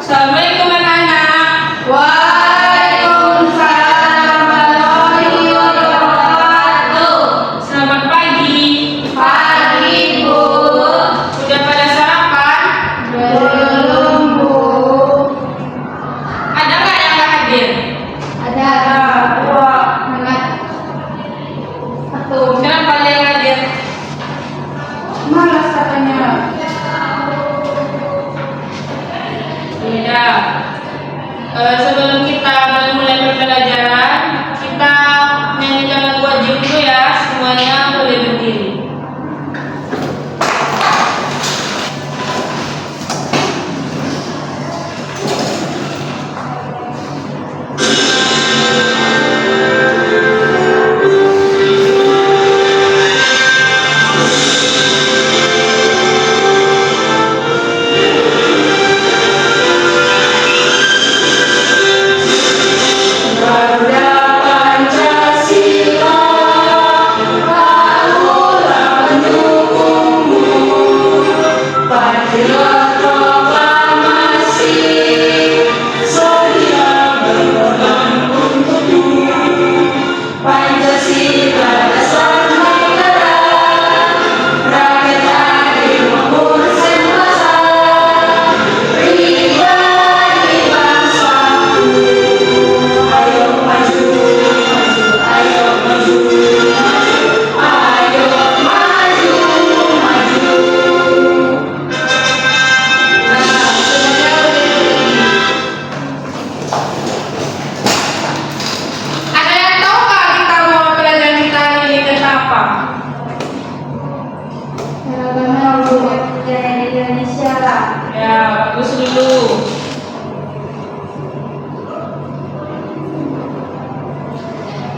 Assalamualaikum anak-anak. Waalaikumsalam warahmatullahi wabarakatuh. Selamat pagi. Pagi, Bu. Sudah pada sarapan? Belum, Bu. Ada nggak yang nggak hadir? Ada dua. Hangat. Satu. Kenapa ada yang hadir? Malas katanya. Ya. Sebelum kita mulai pembelajaran, kita nyanyikan lagu wajib dulu ya. Semuanya boleh berdiri. Ya, bagus dulu.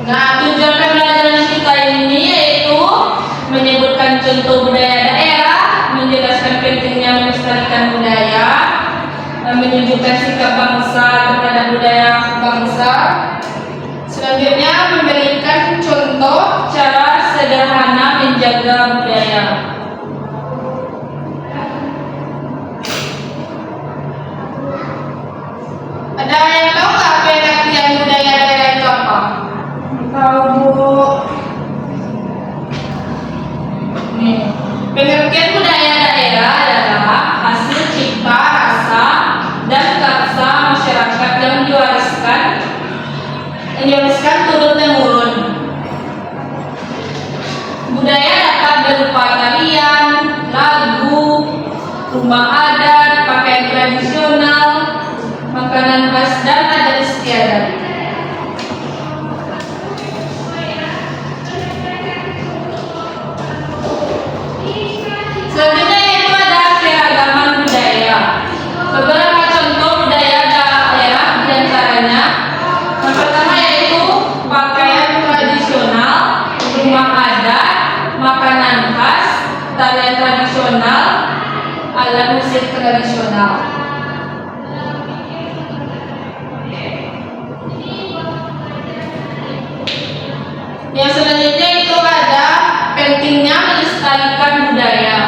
Nah, tujuan pembelajaran kita ini yaitu menyebutkan contoh budaya daerah, menjelaskan pentingnya melestarikan budaya, menunjukkan sikap bangsa terhadap budaya bangsa. Selanjutnya memberikan contoh cara sederhana menjaga budaya. Ada yang tahu nggak pengertian budaya daerah itu apa? Tahu, Bu. Nih, pengertian budaya daerah adalah hasil cipta rasa dan karsa masyarakat yang diwariskan turun temurun. Budaya dapat berupa tarian, lagu, rumah adat, pakaian tradisional, makanan khas dan adat istiadat. Selanjutnya yaitu ada keragaman budaya. Beberapa contoh budaya daerah diantaranya yang pertama yaitu pakaian tradisional, rumah adat, makanan khas, tarian tradisional, alat musik tradisional. Yang selanjutnya itu ada pentingnya melestarikan budaya.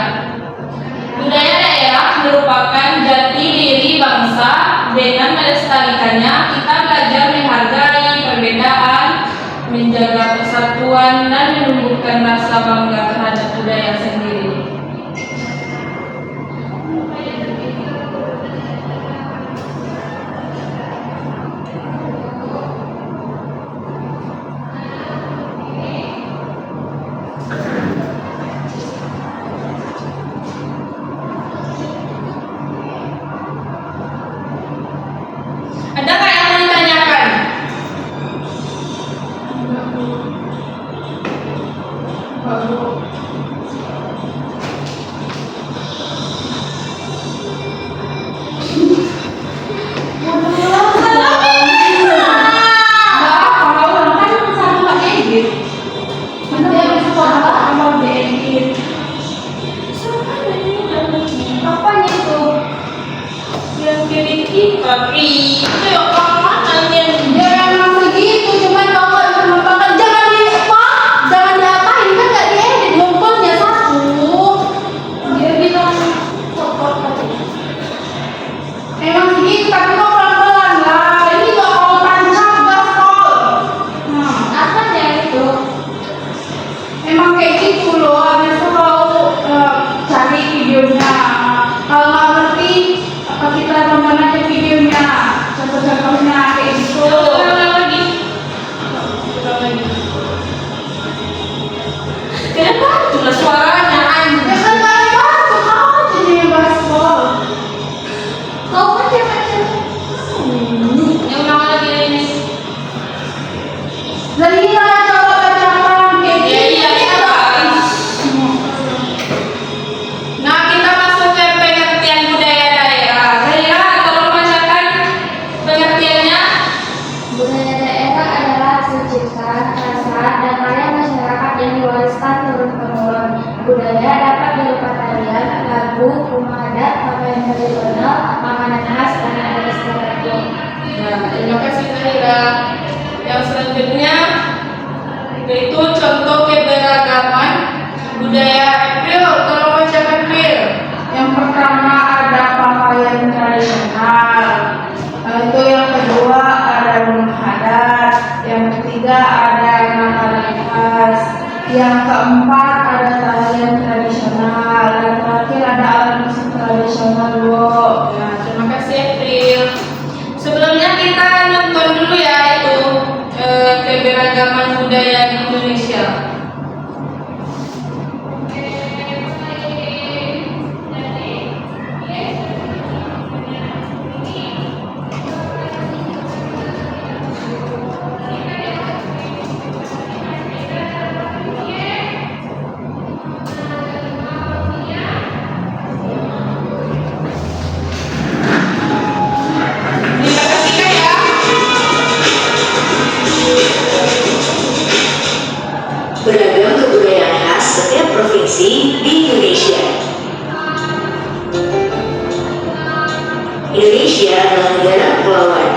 Budaya daerah merupakan jati diri bangsa. Dengan melestarikannya, kita belajar menghargai perbedaan, menjaga persatuan, dan menumbuhkan rasa bangga terhadap budaya sendiri. Ada nggak yang mau ditanyakan? Yang pilih tapi itu ya mana yang Ya emang begitu, cuman kalau nggak melupakan jangan diapain kan nggak diedit, ngumpulnya satu. Dia bilang emang segitu. adat, pakaian tradisional, makanan khas, dan adat istiadat. Nah, terima kasih Zahira. Yang selanjutnya yaitu contoh keberagaman budaya April. Tolong bacakan April. Yang pertama ada pakaian tradisional, itu yang kedua ada rumah adat, yang ketiga ada makanan khas, yang keempat ada tarian tradisional, dan terakhir ada alat musik tradisional. Nah, terima kasih April. Sebelumnya kita nonton dulu ya itu keberagaman budaya di Indonesia. Diperhatikan ya. Beragam kebudayaan khas setiap provinsi di Indonesia. Indonesia adalah negara kepulauan.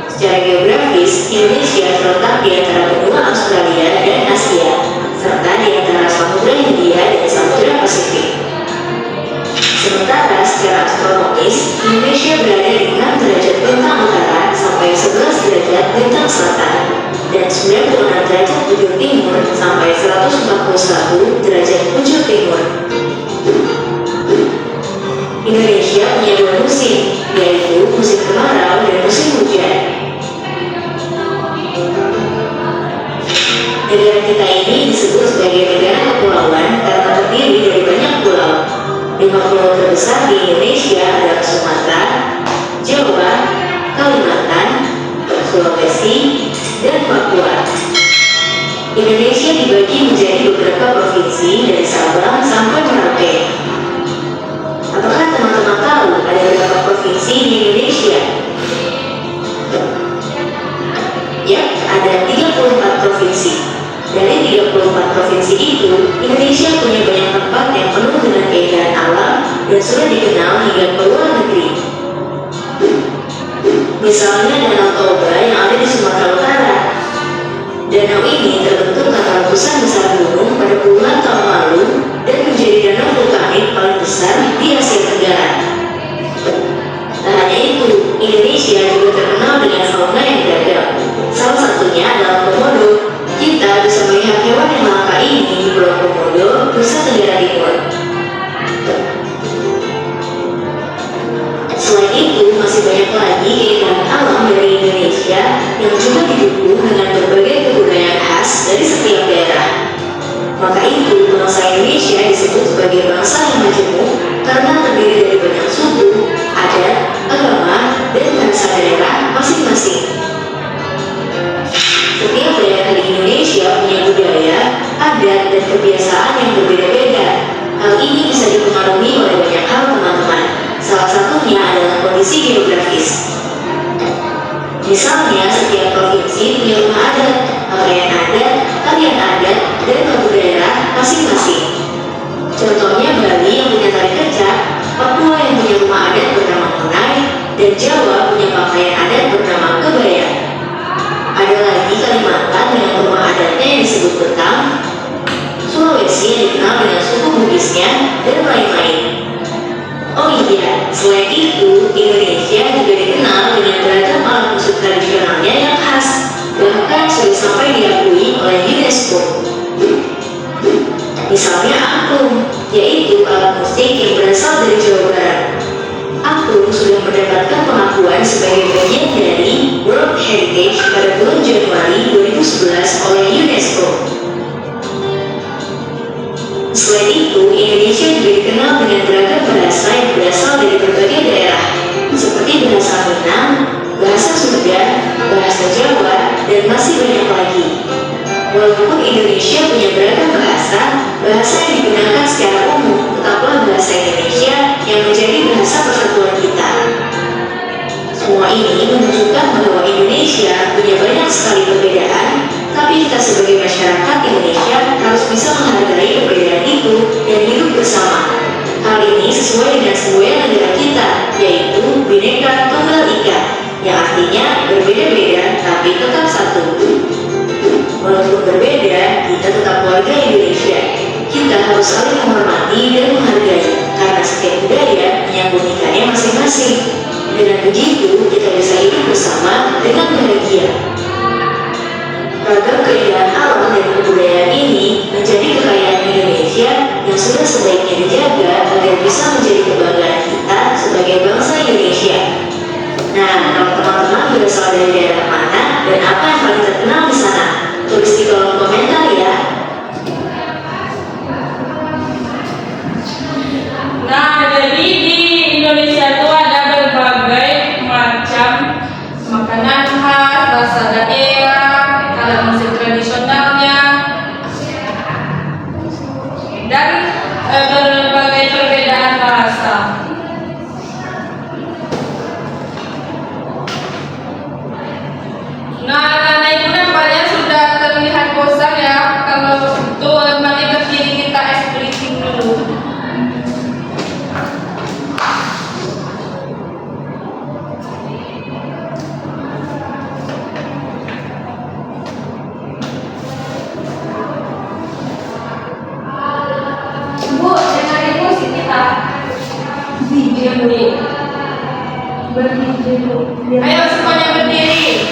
Secara geografis, Indonesia terletak di antara benua Australia dan Asia, serta di antara Samudra Hindia dan Samudra Pasifik. Sementara secara astronomis, Indonesia berada di 6 derajat bintang utara sampai 11 derajat bintang selatan, dan 96 derajat bujur timur sampai 141 derajat bujur timur. Indonesia punya 2 musim, yaitu musim kemarau dan musim hujan. Negara kita ini disebut sebagai negara kepulauan karena terdiri dari banyak pulau. 5 pulau terbesar di Indonesia adalah Sumatera, Jawa, Kalimantan, Sulawesi, dan Papua. Indonesia dibagi menjadi beberapa provinsi dari Sabang sampai Merauke. Apakah teman-teman tahu ada berapa provinsi di Indonesia? Ya, ada 34 provinsi. Dari 34 provinsi itu, Indonesia punya banyak tempat yang penuh dengan keindahan alam dan sudah dikenal hingga ke luar negeri. Misalnya Danau Toba yang ada di Sumatera Utara. Danau ini terbentuk karena letusan besar gunung pada puluhan tahun lalu dan menjadi danau vulkanik paling besar di Asia Tenggara. Tak hanya itu, Indonesia juga terkenal dengan fauna yang beragam. Salah satunya adalah komodo. Kita bisa melihat hewan yang langka ini di Pulau Komodo, Nusa Tenggara Timur. Selain itu, masih banyak lagi keindahan alam dari Indonesia yang juga didukung dengan berbagai kebudayaan khas dari setiap daerah. Maka itu, bangsa Indonesia disebut sebagai bangsa yang majemuk karena terdiri dari banyak suku, adat, agama, dan bahasa daerah masing-masing. Setiap daerah di Indonesia punya budaya, adat, dan kebiasaan yang berbeda-beda. Hal ini bisa dipengaruhi oleh banyak hal, teman-teman. Salah satunya adalah kondisi geografis. Misalnya, setiap provinsi punya rumah adat, pakaian adat, tarian adat, dan lagu daerah masing-masing. Contohnya Bali yang punya tari kecak, Papua yang punya rumah adat bernama Kunai, dan Jawa punya pakaian adat bernama kebaya. Ada lagi Kalimantan dengan rumah adatnya yang disebut Betang, Sulawesi yang dikenal dengan suku Bugisnya, dan lain-lain. Oh iya, selain itu, Indonesia juga dikenal dengan beragam alat musik tradisionalnya yang khas, bahkan sudah sampai diakui oleh UNESCO. Misalnya angklung, yaitu alat musik yang berasal dari Jawa Barat. Angklung sudah mendapatkan pengakuan sebagai bagian dari World Heritage pada bulan Januari 2011 oleh UNESCO. Selain itu, Indonesia juga dikenal dengan beragam bahasa yang berasal dari berbagai daerah, seperti bahasa Minang, bahasa Sunda, bahasa Jawa, dan masih banyak lagi. Walaupun Indonesia punya beragam bahasa, bahasa yang digunakan secara umum tetaplah bahasa Indonesia yang menjadi bahasa persatuan kita. Semua ini menunjukkan bahwa Indonesia punya banyak sekali perbedaan, tapi kita sebagai masyarakat Indonesia harus bisa menghargai perbedaan itu dan hidup bersama. Hal ini sesuai dengan berdiri Bu. Ayo semuanya berdiri.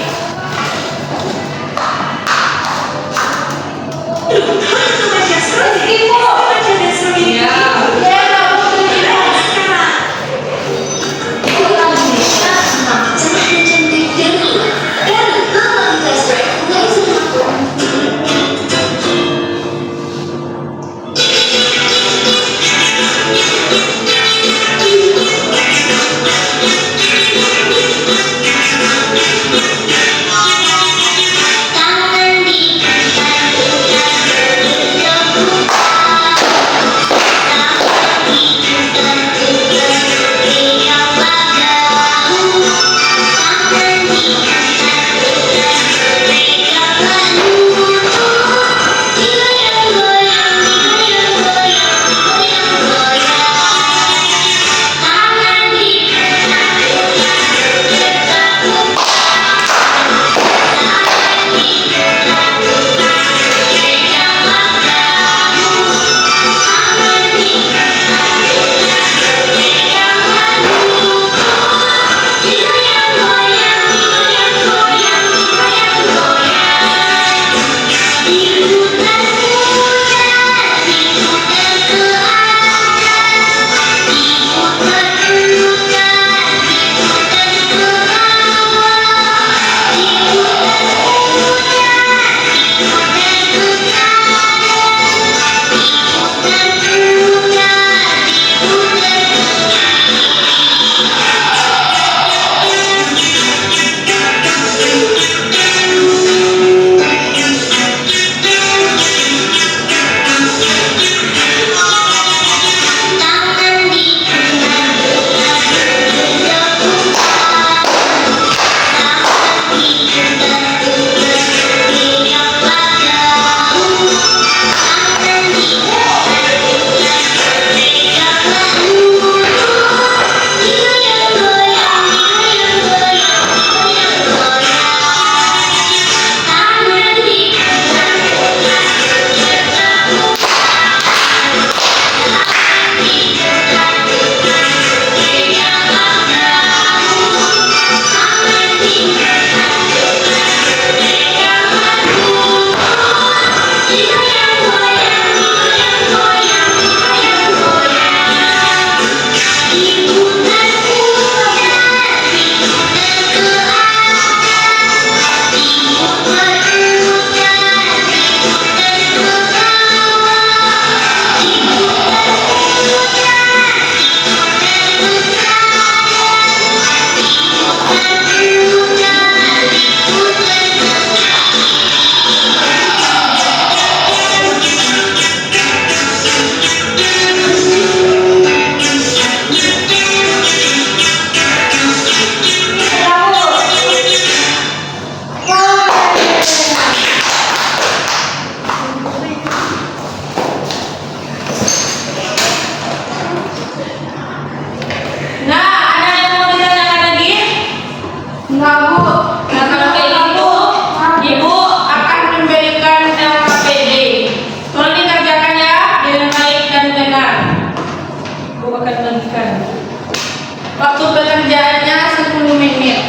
Waktu pekerjaannya 10 menit.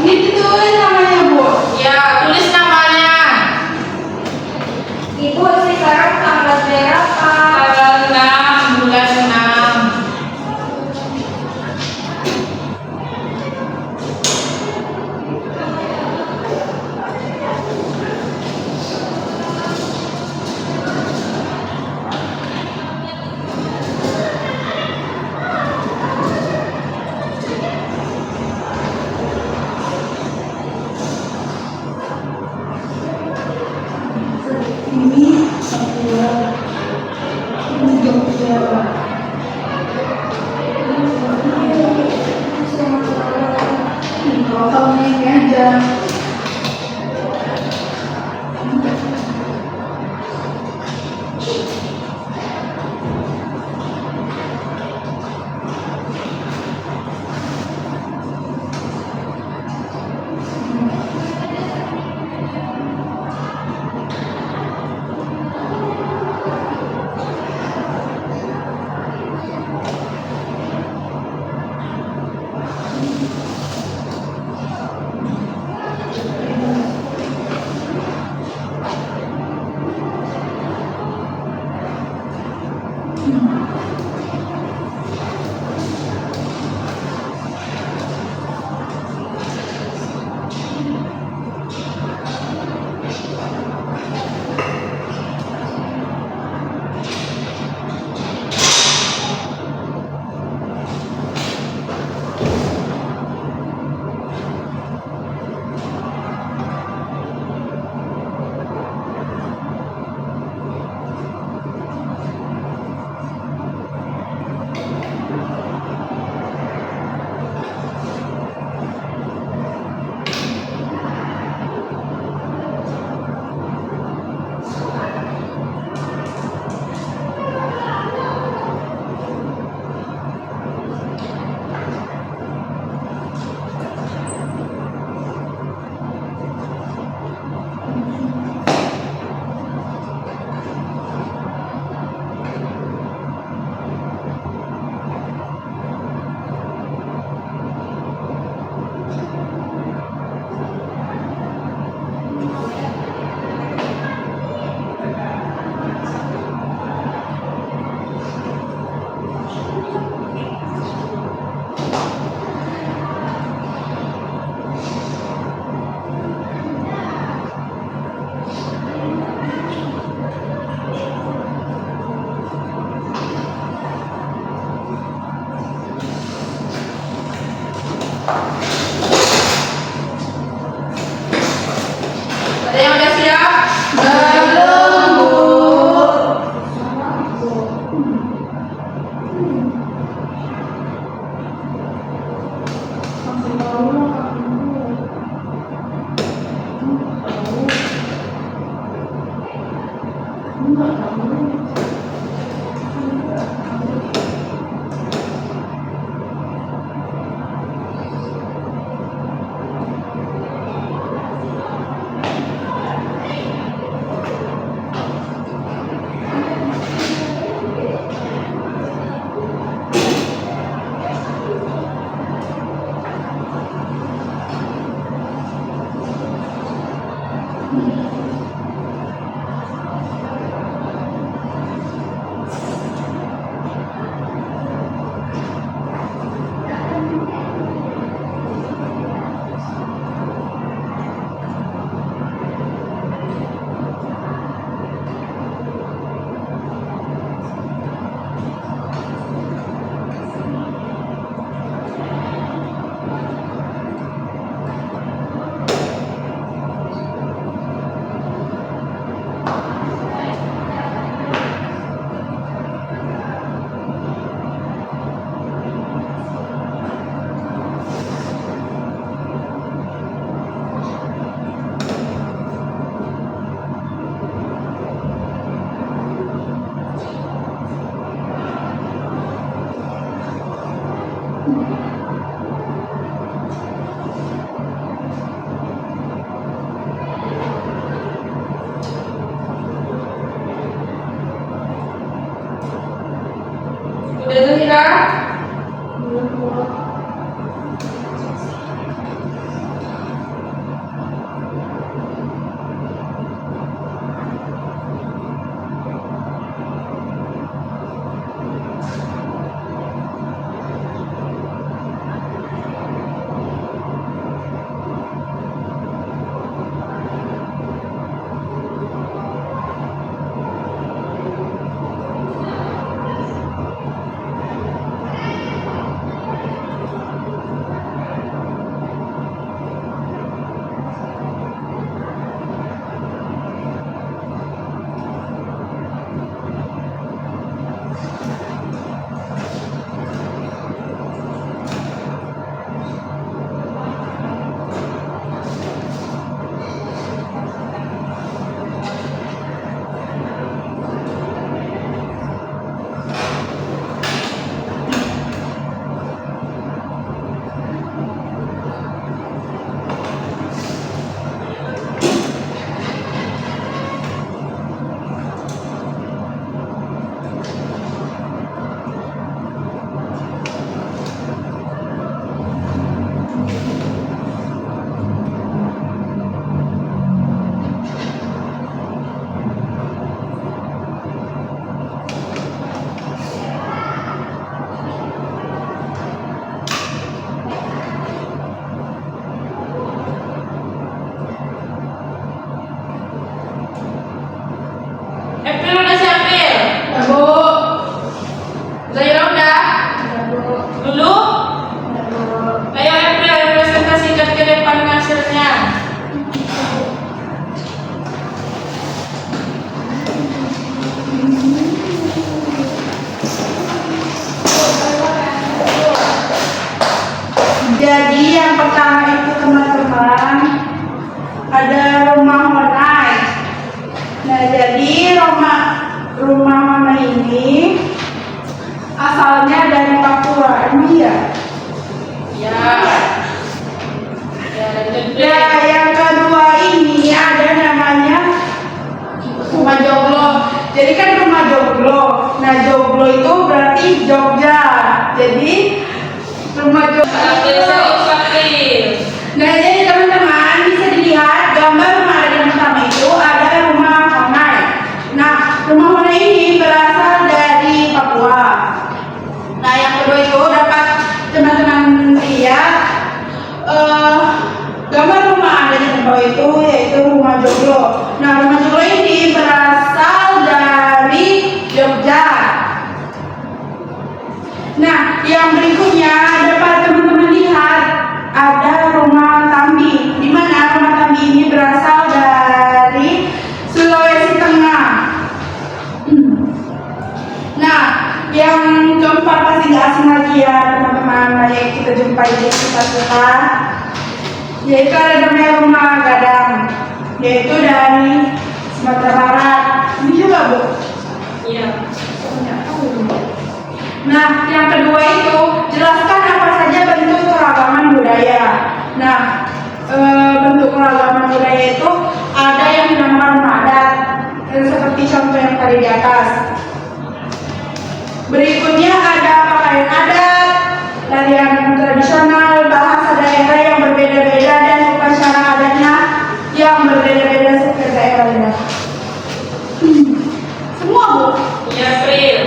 Ini ditulis namanya Bu. Ya, tulis namanya. Ibu sekarang tanggal berapa? Tanggal 6 bulan 6. Ini Papua. Ini Jogja. Ini Kalau kamu yang aja. jadi kan rumah joglo. Nah, joglo itu berarti Jogja. Jadi rumah joglo. Nah, jadi teman-teman bisa dilihat gambar rumah adat yang pertama itu ada rumah Honai. Nah, rumah Honai ini berasal dari Papua. Nah, yang kedua itu dapat teman-teman lihat gambar rumah adat yang kedua itu yaitu rumah joglo. Nah, rumah joglo ini berasal dari Jogja. Nah, yang berikutnya dapat teman-teman lihat ada rumah Tambi, di mana rumah Tambi ini berasal dari Sulawesi Tengah. Nah, yang keempat pasti gak asing lagi ya teman-teman, yang kita jumpai di sekitar kita, yaitu ada namanya rumah Gadang, yaitu dari Sumatera Barat. Ini juga Bu? Iya. Nah, yang kedua itu jelaskan apa saja bentuk keragaman budaya. Nah, bentuk keragaman budaya itu ada yang dinamakan rumah adat, seperti contoh yang tadi di atas. Berikutnya ada pakaian adat, tarian tradisional, bahasa daerah yang berbeda-beda, dan upacara adatnya yang berbeda-beda setiap daerahnya. Semua Bu? Iya, April.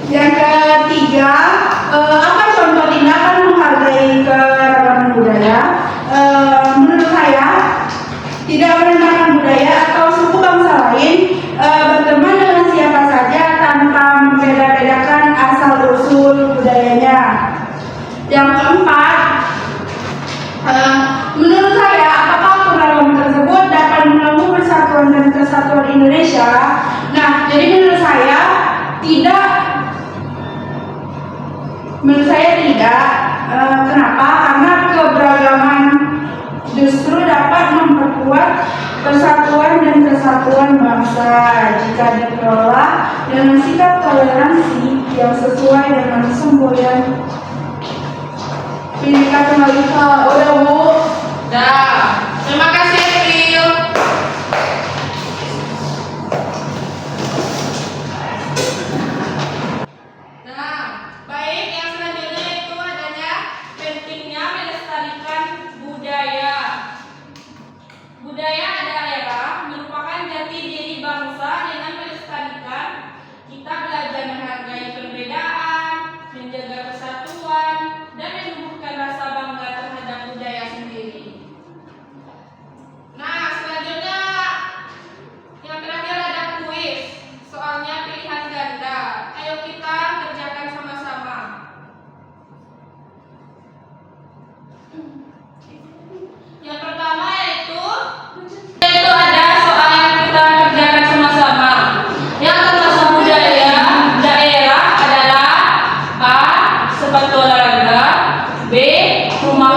Yang ketiga, apa contoh tindakan menghargai keragaman budaya? Menurut saya, tidak merendahkan budaya atau suku bangsa lain, berteman dengan siapa saja tanpa membeda-bedakan asal-usul budayanya. Yang keempat, menurut saya, apakah keragaman tersebut dapat mengganggu persatuan dan kesatuan Indonesia? Nah, jadi menurut saya tidak. Menurut saya tidak. Kenapa? Karena keberagaman justru dapat memperkuat persatuan dan kesatuan bangsa jika dikelola dengan sikap toleransi yang sesuai dengan semboyan Bhinneka Tunggal Ika. Udah Bu? Dah. Terima kasih, April. Nah, baik, yang selanjutnya itu adanya pentingnya melestarikan budaya. Budaya daerah merupakan jati diri bangsa. Dengan melestarikan, kita belajar menghargai perbedaan, menjaga kesatuan, dan menumbuhkan rasa bangga terhadap budaya sendiri. Nah, selanjutnya yang terakhir ada kuis. Soalnya pilihan ganda. Ayo kita kerjakan sama-sama. Yang pertama yaitu ada soal yang kita kerjakan sama-sama. Yang termasuk budaya daerah adalah A. Sepatu olahraga, B. Rumah